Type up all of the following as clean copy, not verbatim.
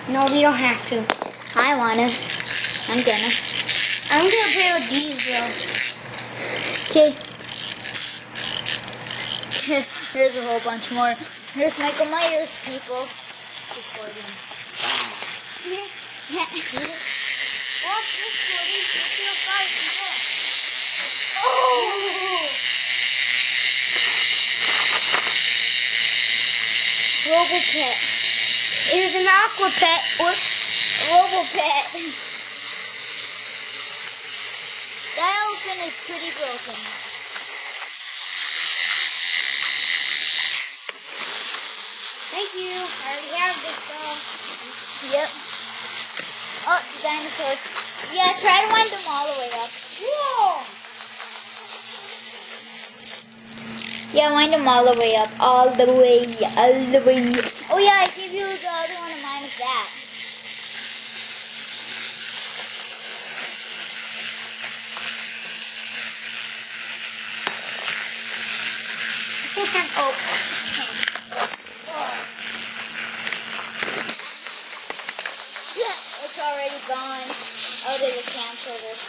No, we don't have to. I wanna. I'm gonna. I'm gonna play with these though. Okay. There's a whole bunch more. Here's Michael Myers, people. Recording. Robopet. It is an aqua pet. Robopet. That elephant is pretty broken. Thank you. I already have this though. Yep. Oh, the dinosaurs. Yeah, try to wind them all the way up. Whoa! Yeah, wind them all the way up. All the way. Oh yeah, I gave you the other one of mine is that. Oh. Yeah, it's already gone. Oh, they just canceled it.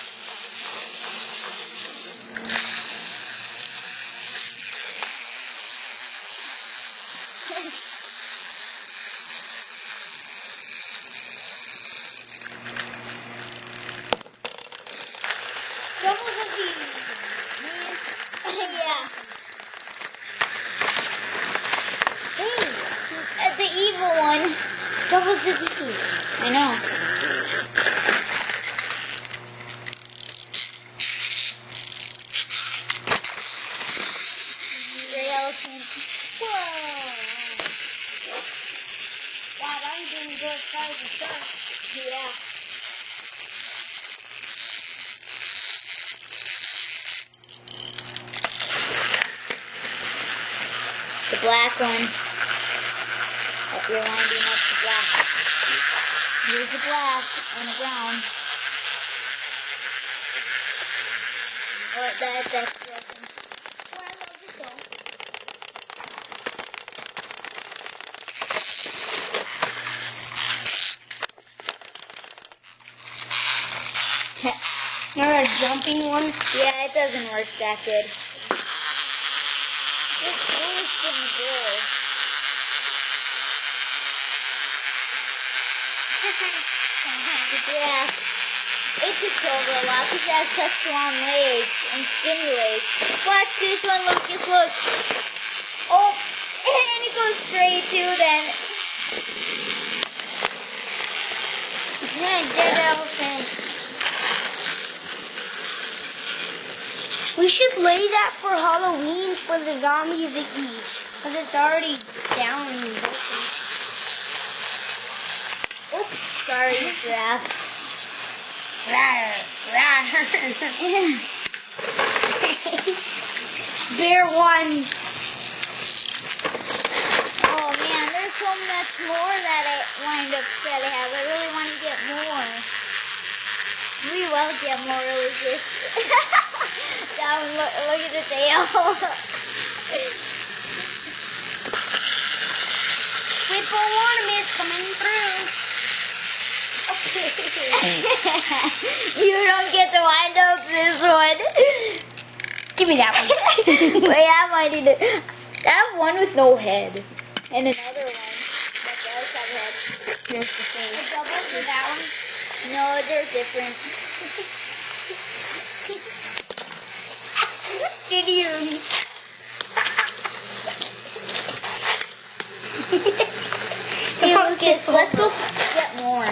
Double the these. Yeah. The evil one. Double the these. I know. Gray elephant. Whoa! Wow, I'm doing good as far as the start. Yeah. The black one. Oh, you're winding up the black. Here's the black and the brown. Oh, that's broken. Well, I love this though. Remember a jumping one? Yeah, it doesn't work that good. It's really pretty good. Yeah. It takes over a lot because it has such long legs and skinny legs. Watch this one, Lucas, look. Oh, and it goes straight to then. Yeah, dead elephant. We should lay that for Halloween for the zombies to eat. Because it's already down and broken. Oops, sorry, giraffe. Bear one. Oh man, there's so much more that I wind up that I have. I really want to get more. We will get more, Lucas. Down, look at the tail. Whipple ornaments coming through. You don't get to wind up this one. Give me that one. Wait, I'm winding it. I have one with no head. And another one that does have head. Just the same. A double for that one? No, they're different. Did you? Hey Lucas, let's go get more.